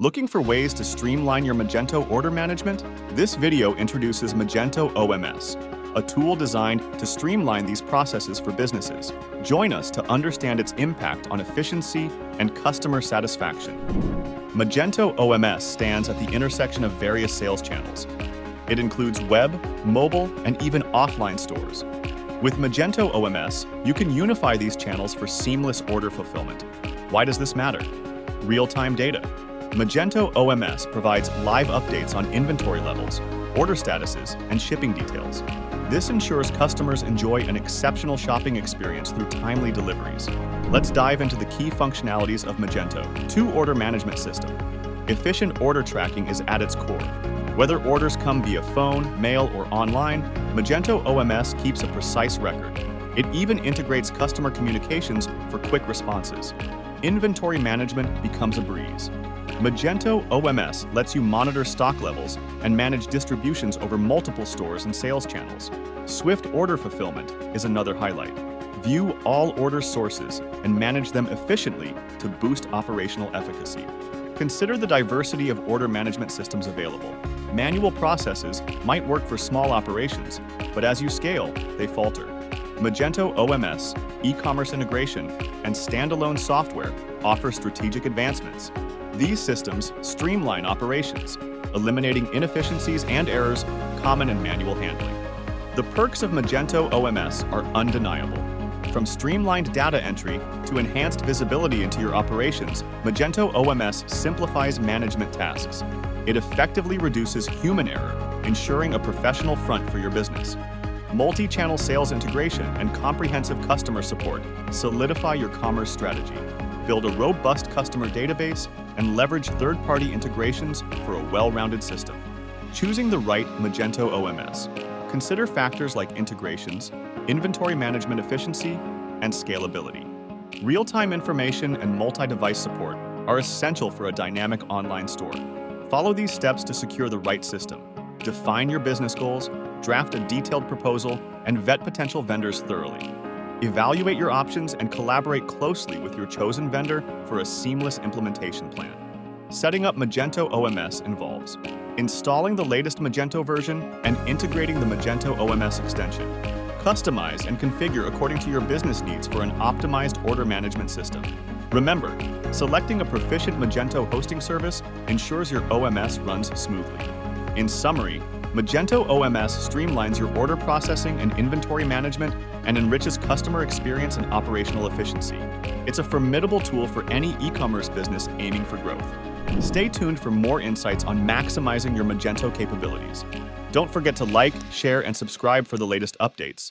Looking for ways to streamline your Magento order management? This video introduces Magento OMS, a tool designed to streamline these processes for businesses. Join us to understand its impact on efficiency and customer satisfaction. Magento OMS stands at the intersection of various sales channels. It includes web, mobile, and even offline stores. With Magento OMS, you can unify these channels for seamless order fulfillment. Why does this matter? Real-time data. Magento OMS provides live updates on inventory levels, order statuses, and shipping details. This ensures customers enjoy an exceptional shopping experience through timely deliveries. Let's dive into the key functionalities of Magento. 2 Order management system. Efficient order tracking is at its core. Whether orders come via phone, mail, or online, Magento OMS keeps a precise record. It even integrates customer communications for quick responses. Inventory management becomes a breeze. Magento OMS lets you monitor stock levels and manage distributions over multiple stores and sales channels. Swift order fulfillment is another highlight. View all order sources and manage them efficiently to boost operational efficacy. Consider the diversity of order management systems available. Manual processes might work for small operations, but as you scale, they falter. Magento OMS, e-commerce integration, and standalone software offer strategic advancements. These systems streamline operations, eliminating inefficiencies and errors common in manual handling. The perks of Magento OMS are undeniable. From streamlined data entry to enhanced visibility into your operations, Magento OMS simplifies management tasks. It effectively reduces human error, ensuring a professional front for your business. Multi-channel sales integration and comprehensive customer support solidify your commerce strategy. Build a robust customer database and leverage third-party integrations for a well-rounded system. Choosing the right Magento OMS. Consider factors like integrations, inventory management efficiency, and scalability. Real-time information and multi-device support are essential for a dynamic online store. Follow these steps to secure the right system. Define your business goals, draft a detailed proposal, and vet potential vendors thoroughly. Evaluate your options and collaborate closely with your chosen vendor for a seamless implementation plan. Setting up Magento OMS involves installing the latest Magento version and integrating the Magento OMS extension. Customize and configure according to your business needs for an optimized order management system. Remember, selecting a proficient Magento hosting service ensures your OMS runs smoothly. In summary, Magento OMS streamlines your order processing and inventory management and enriches customer experience and operational efficiency. It's a formidable tool for any e-commerce business aiming for growth. Stay tuned for more insights on maximizing your Magento capabilities. Don't forget to like, share, and subscribe for the latest updates.